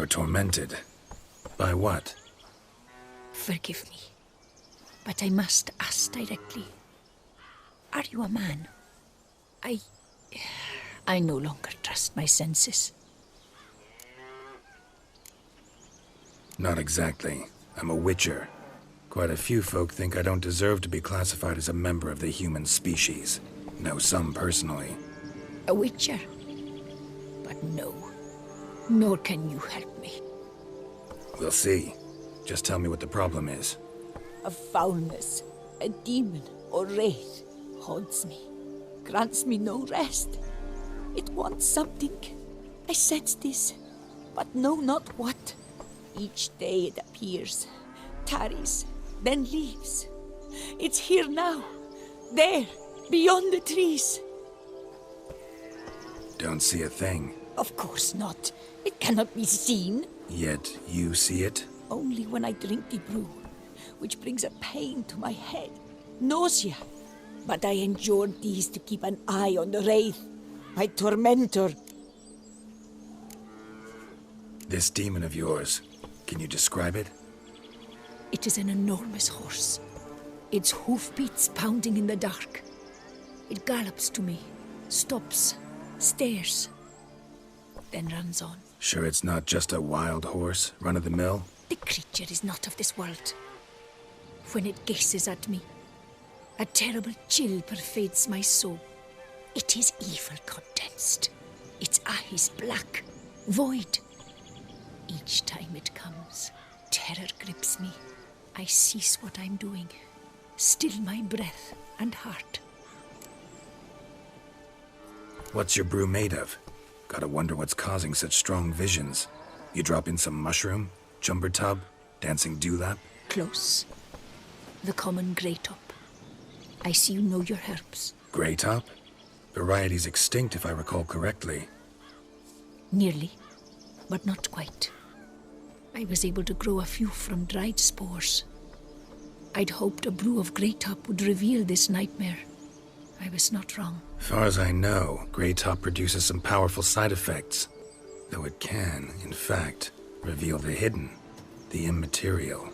You're tormented. By what? Forgive me, but I must ask directly. Are you a man? I no longer trust my senses. Not exactly. I'm a witcher. Quite a few folk think I don't deserve to be classified as a member of the human species. Know some personally. A witcher? But no. Nor can you help me. We'll see. Just tell me what the problem is. A foulness, a demon or wraith haunts me, grants me no rest. It wants something. I sense this, but know not what. Each day it appears, tarries, then leaves. It's here now, there, beyond the trees. Don't see a thing. Of course not. It cannot be seen. Yet you see it? Only when I drink the brew, which brings a pain to my head, nausea. But I endured these to keep an eye on the wraith, my tormentor. This demon of yours, can you describe it? It is an enormous horse, its hoofbeats pounding in the dark. It gallops to me, stops, stares, then runs on. Sure it's not just a wild horse, run-of-the-mill? The creature is not of this world. When it gazes at me, a terrible chill pervades my soul. It is evil condensed, its eyes black, void. Each time it comes, terror grips me. I cease what I'm doing, still my breath and heart. What's your brew made of? Gotta wonder what's causing such strong visions. You drop in some mushroom, jumper tub, dancing dewlap? Close. The common grey top. I see you know your herbs. Grey top? Variety's extinct if I recall correctly. Nearly, but not quite. I was able to grow a few from dried spores. I'd hoped a brew of grey top would reveal this nightmare. I was not wrong. Far as I know, grey top produces some powerful side effects. Though it can, in fact, reveal the hidden, the immaterial.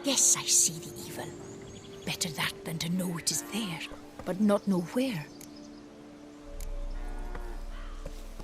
Yes, I see the evil. Better that than to know it is there, but not know where.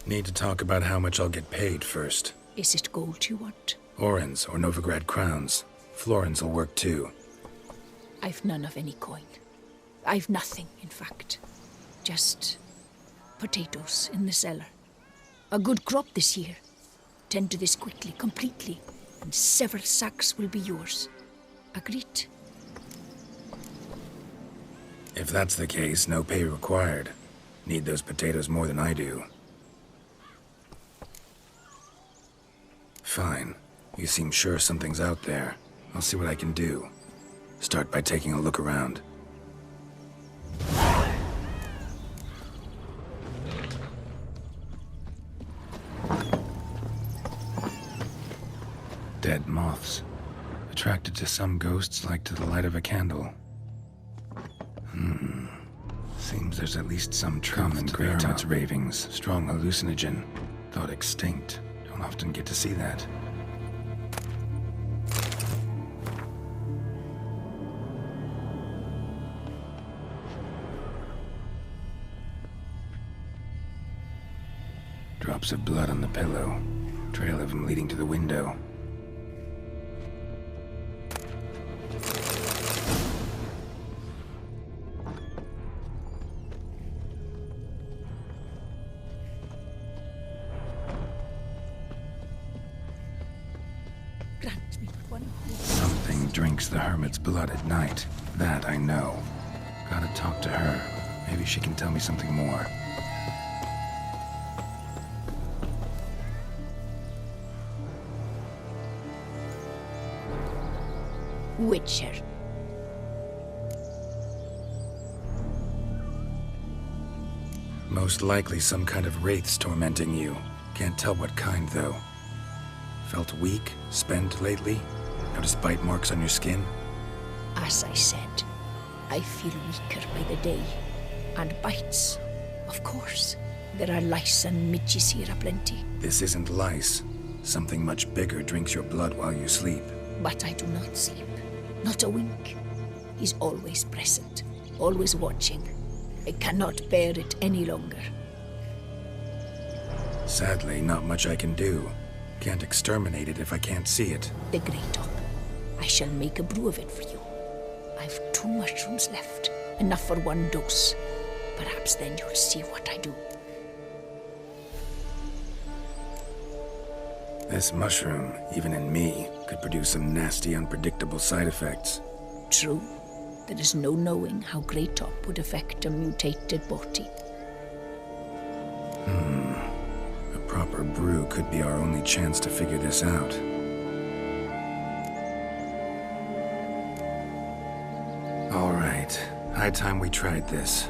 Need to talk about how much I'll get paid first. Is it gold you want? Orens or Novigrad crowns. Florins will work too. I've none of any coin. I've nothing, in fact. Just potatoes in the cellar. A good crop this year. Tend to this quickly, completely, and several sacks will be yours. Agreed? If that's the case, no pay required. Need those potatoes more than I do. Fine. You seem sure something's out there. I'll see what I can do. Start by taking a look around. Dead moths. Attracted to some ghosts like to the light of a candle. Seems there's at least some truth in Grey Top's ravings. Strong hallucinogen. Thought extinct. Don't often get to see that. Drops of blood on the pillow. Trail of him leading to the window. Grant me but one hope. Something drinks the hermit's blood at night. That I know. Gotta talk to her. Maybe she can tell me something more. Witcher. Most likely some kind of wraith's tormenting you. Can't tell what kind, though. Felt weak, spent lately? Notice bite marks on your skin? As I said, I feel weaker by the day. And bites, of course. There are lice and midges here aplenty. This isn't lice. Something much bigger drinks your blood while you sleep. But I do not sleep. Not a wink. He's always present, always watching. I cannot bear it any longer. Sadly, not much I can do. Can't exterminate it if I can't see it. The Great Top. I shall make a brew of it for you. I've 2 mushrooms left. Enough for 1 dose. Perhaps then you'll see what I do. This mushroom, even in me, could produce some nasty, unpredictable side effects. True. There is no knowing how Great Top would affect a mutated body. A proper brew could be our only chance to figure this out. All right. High time we tried this.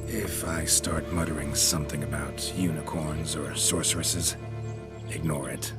If I start muttering something about unicorns or sorceresses, ignore it.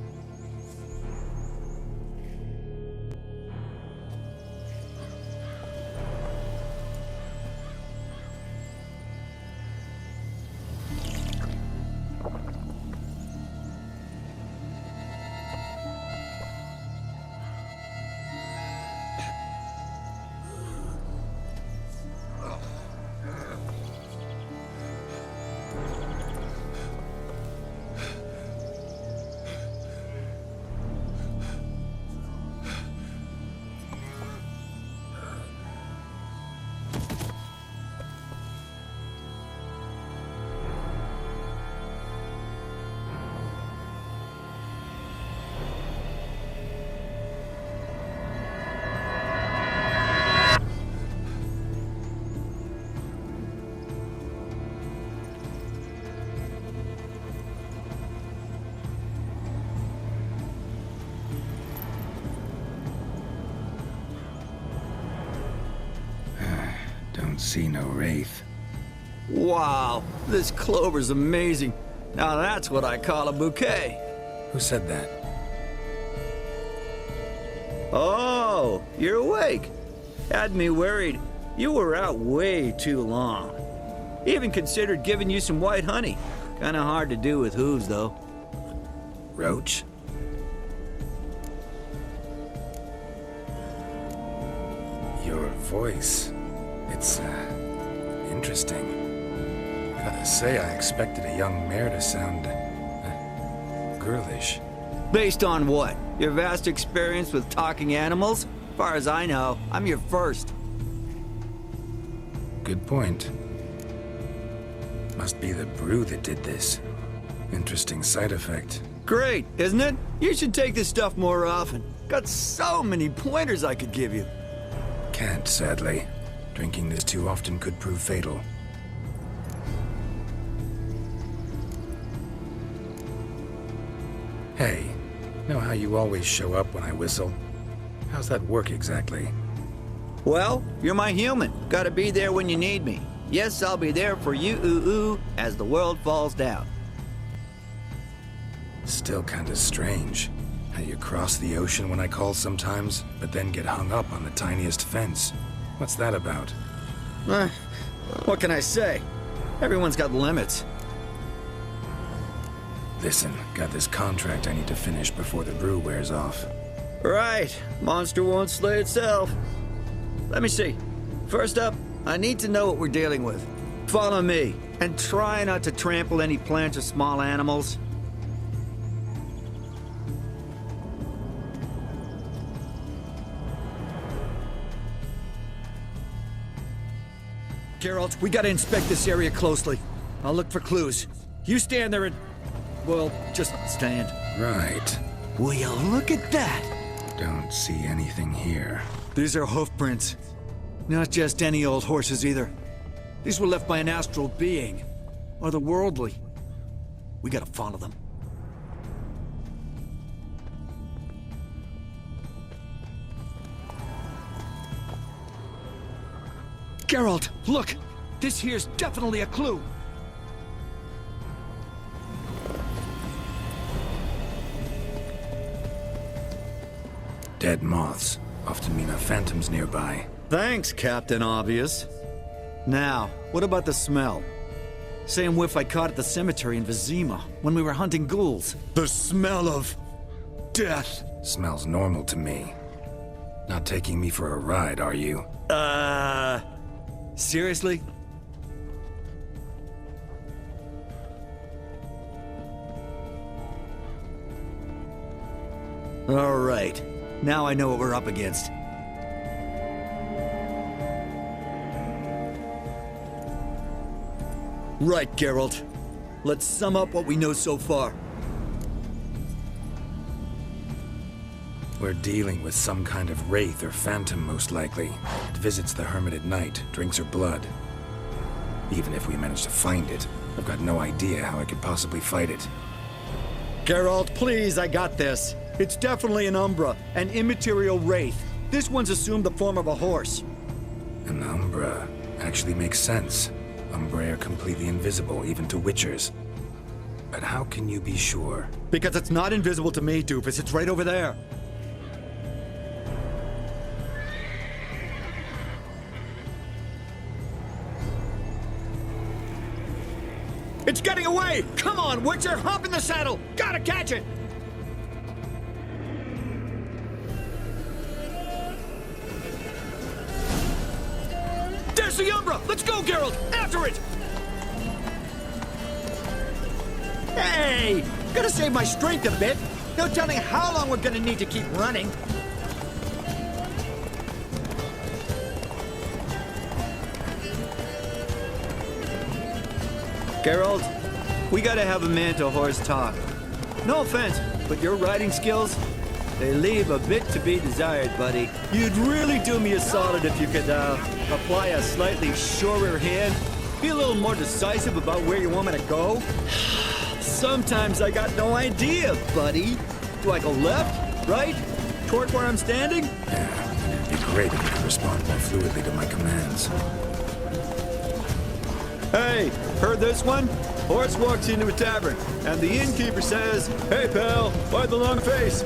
Don't see no wraith. Wow, this clover's amazing. Now that's what I call a bouquet. Who said that? Oh, you're awake. Had me worried. You were out way too long. Even considered giving you some white honey. Kinda hard to do with hooves, though. Roach? Your voice. It's, interesting. Gotta say, I expected a young mare to sound, girlish. Based on what? Your vast experience with talking animals? As far as I know, I'm your first. Good point. Must be the brew that did this. Interesting side effect. Great, isn't it? You should take this stuff more often. Got so many pointers I could give you. Can't, sadly. Drinking this too often could prove fatal. Hey, know how you always show up when I whistle? How's that work exactly? Well, you're my human. Gotta be there when you need me. Yes, I'll be there for you, ooh, as the world falls down. Still kinda strange. How you cross the ocean when I call sometimes, but then get hung up on the tiniest fence. What's that about? What can I say? Everyone's got limits. Listen, got this contract I need to finish before the brew wears off. Right. Monster won't slay itself. Let me see. First up, I need to know what we're dealing with. Follow me, and try not to trample any plants or small animals. Geralt, we gotta inspect this area closely. I'll look for clues. You stand there and... well, just stand. Right. Will you look at that? Don't see anything here. These are hoof prints. Not just any old horses either. These were left by an astral being. Otherworldly. We gotta follow them. Geralt, look! This here's definitely a clue. Dead moths often mean a phantom's nearby. Thanks, Captain Obvious. Now, what about the smell? Same whiff I caught at the cemetery in Vizima when we were hunting ghouls. The smell of death. Smells normal to me. Not taking me for a ride, are you? Seriously? All right. Now I know what we're up against. Right, Geralt. Let's sum up what we know so far. We're dealing with some kind of wraith or phantom, most likely. It visits the hermit at night, drinks her blood. Even if we manage to find it, I've got no idea how I could possibly fight it. Geralt, please, I got this. It's definitely an Umbra, an immaterial wraith. This one's assumed the form of a horse. An Umbra actually makes sense. Umbra are completely invisible, even to Witchers. But how can you be sure? Because it's not invisible to me, doofus. It's right over there. It's getting away! Come on, Witcher! Hop in the saddle! Gotta catch it! There's the Umbra! Let's go, Geralt! After it! Hey! Gotta save my strength a bit. No telling how long we're gonna need to keep running. Geralt, we gotta have a man-to-horse talk. No offense, but your riding skills, they leave a bit to be desired, buddy. You'd really do me a solid if you could, apply a slightly surer hand. Be a little more decisive about where you want me to go. Sometimes I got no idea, buddy. Do I go left, right, toward where I'm standing? Yeah, it'd be great if you could respond more fluidly to my commands. Hey, heard this one? Horse walks into a tavern, and the innkeeper says, "Hey, pal, why the long face?"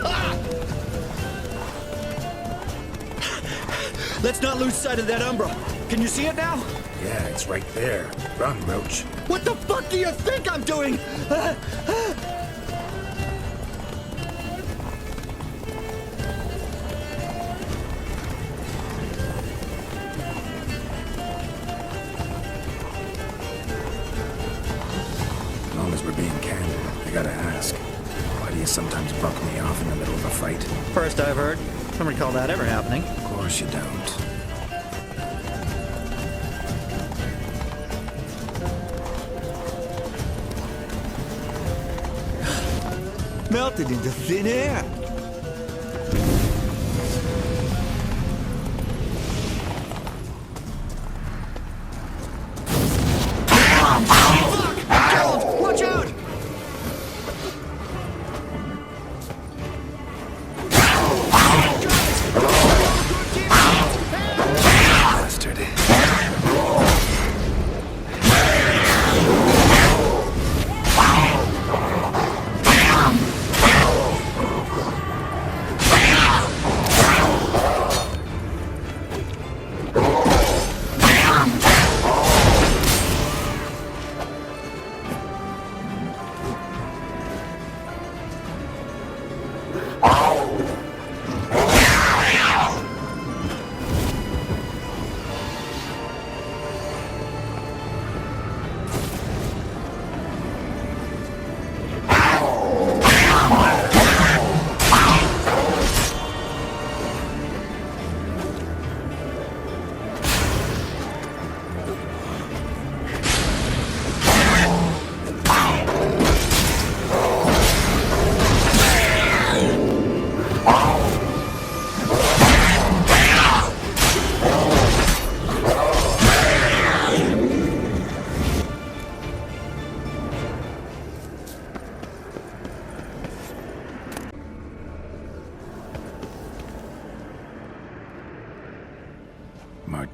Ah! Let's not lose sight of that Umbra. Can you see it now? Yeah, it's right there. Run, Roach. What the fuck do you think I'm doing? As long as we're being candid, I gotta ask. Why do you sometimes buck me off in the middle of a fight? First I've heard. Don't recall that ever happening. Of course you don't. Melted into thin air. Fuck! Geralt, watch out! Bastard.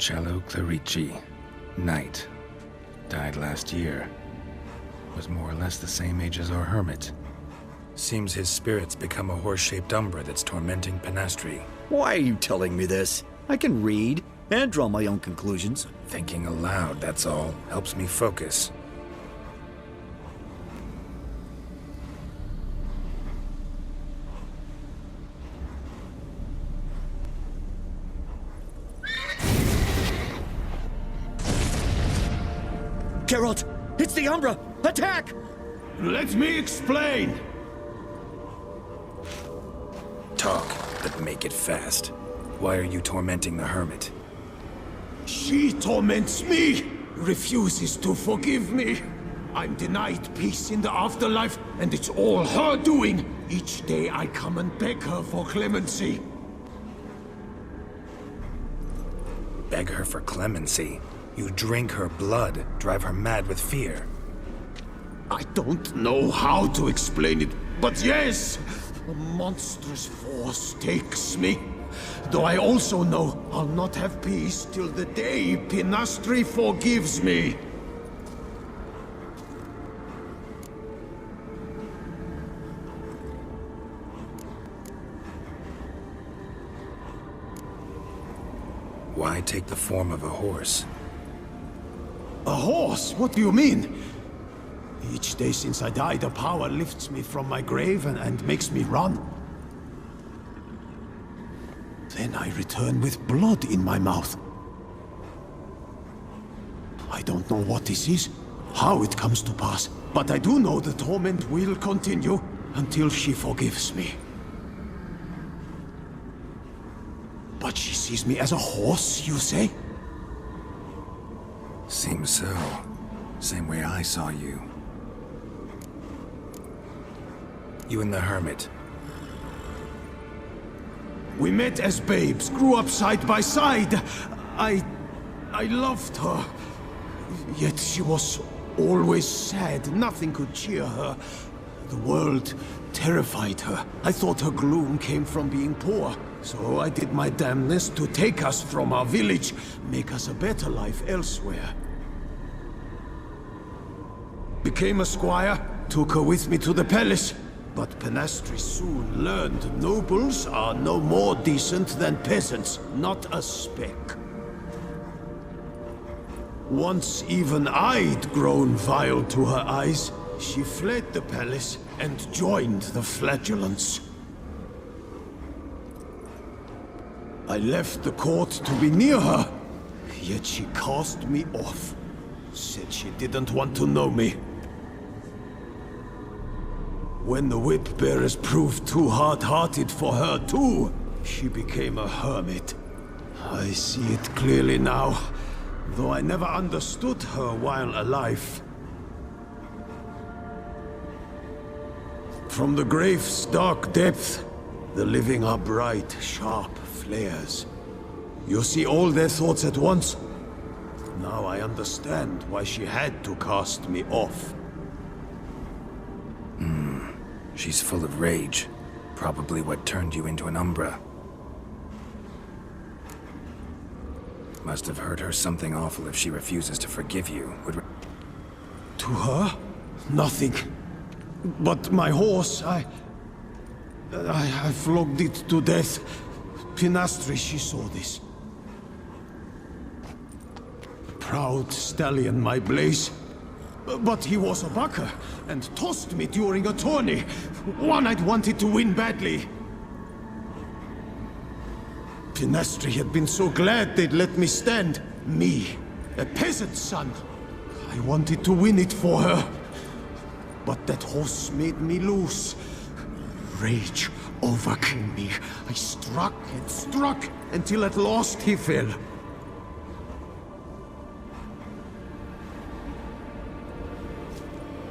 Marcello Clerici, knight. Died last year. Was more or less the same age as our hermit. Seems his spirit's become a horse-shaped umbra that's tormenting Penastri. Why are you telling me this? I can read and draw my own conclusions. Thinking aloud, that's all. Helps me focus. Geralt, it's the Umbra! Attack! Let me explain! Talk, but make it fast. Why are you tormenting the hermit? She torments me, refuses to forgive me. I'm denied peace in the afterlife, and it's all her doing. Each day I come and beg her for clemency. Beg her for clemency? You drink her blood, drive her mad with fear. I don't know how to explain it, but yes, a monstrous force takes me. Though I also know I'll not have peace till the day Penastri forgives me. Why take the form of a horse? A horse? What do you mean? Each day since I died, a power lifts me from my grave and makes me run. Then I return with blood in my mouth. I don't know what this is, how it comes to pass, but I do know the torment will continue until she forgives me. But she sees me as a horse, you say? Seems so. Same way I saw you. You and the hermit. We met as babes, grew up side by side. I loved her. Yet she was always sad. Nothing could cheer her. The world terrified her. I thought her gloom came from being poor. So I did my damnedest to take us from our village, make us a better life elsewhere. Became a squire, took her with me to the palace. But Penastri soon learned nobles are no more decent than peasants, not a speck. Once even I'd grown vile to her eyes, she fled the palace and joined the flagellants. I left the court to be near her, yet she cast me off. Said she didn't want to know me. When the whip-bearers proved too hard-hearted for her too, she became a hermit. I see it clearly now, though I never understood her while alive. From the grave's dark depth, the living are bright, sharp flares. You see all their thoughts at once. Now I understand why she had to cast me off. She's full of rage. Probably what turned you into an Umbra. Must have hurt her something awful if she refuses to forgive you. To her? Nothing. But my horse, I flogged it to death. Penastri, she saw this. Proud stallion, my Blaze. But he was a bucker, and tossed me during a tourney. One I'd wanted to win badly. Penastri had been so glad they'd let me stand. Me, a peasant's son. I wanted to win it for her. But that horse made me loose. Rage overcame me. I struck and struck, until at last he fell.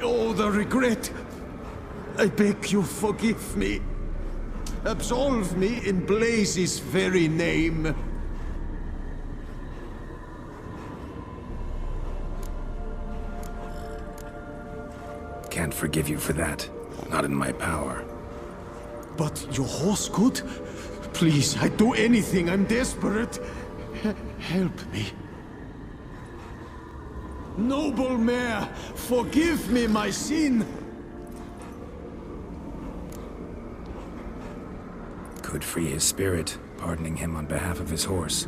Oh, the regret! I beg you, forgive me. Absolve me in Blaze's very name. Can't forgive you for that. Not in my power. But your horse could? Please, I'd do anything. I'm desperate. Help me. Noble Mare, forgive me my sin. Could free his spirit, pardoning him on behalf of his horse.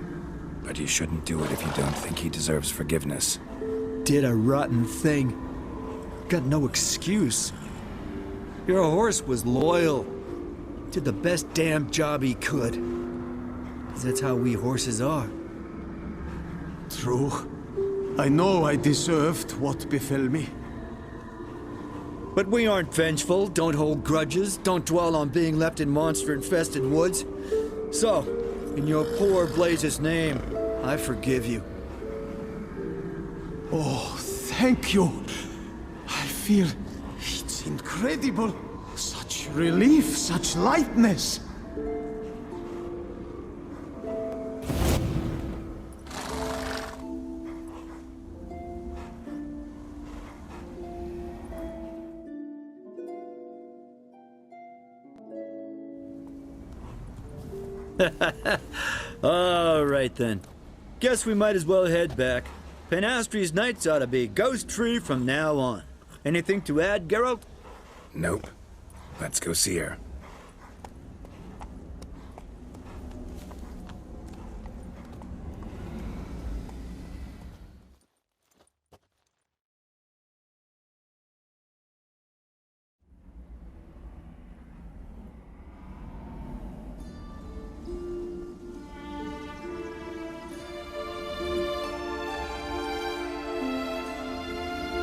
But you shouldn't do it if you don't think he deserves forgiveness. Did a rotten thing. Got no excuse. Your horse was loyal. Did the best damn job he could. 'Cause that's how we horses are. True. I know I deserved what befell me. But we aren't vengeful, don't hold grudges, don't dwell on being left in monster-infested woods. So, in your poor Blaze's name, I forgive you. Oh, thank you. I feel it's incredible. Such relief, such lightness. All right then. Guess we might as well head back. Penastri's nights ought to be ghost-free from now on. Anything to add, Geralt? Nope. Let's go see her.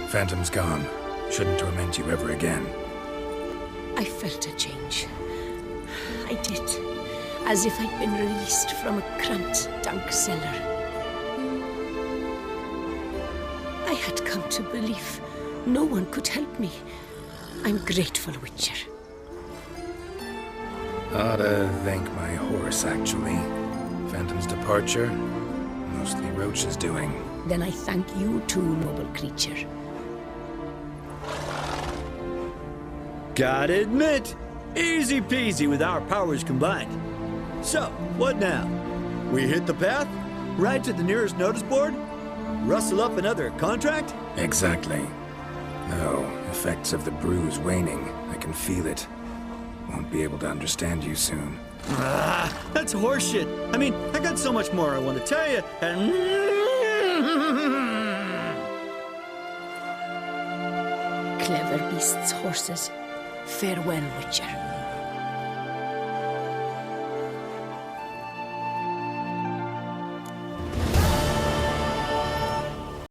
Phantom's gone. Shouldn't torment you ever again. I felt a change. I did. As if I'd been released from a cramped, dank cellar. I had come to believe no one could help me. I'm grateful, Witcher. Ought to thank my horse, actually. Phantom's departure, mostly Roach's doing. Then I thank you too, noble creature. Gotta admit, easy peasy with our powers combined. So, what now? We hit the path? Right to the nearest notice board? Rustle up another contract? Exactly. No, effects of the bruise waning. I can feel it. Won't be able to understand you soon. Ah, that's horseshit. I mean, I got so much more I want to tell you, and... Clever beasts, horses. Farewell, Witcher.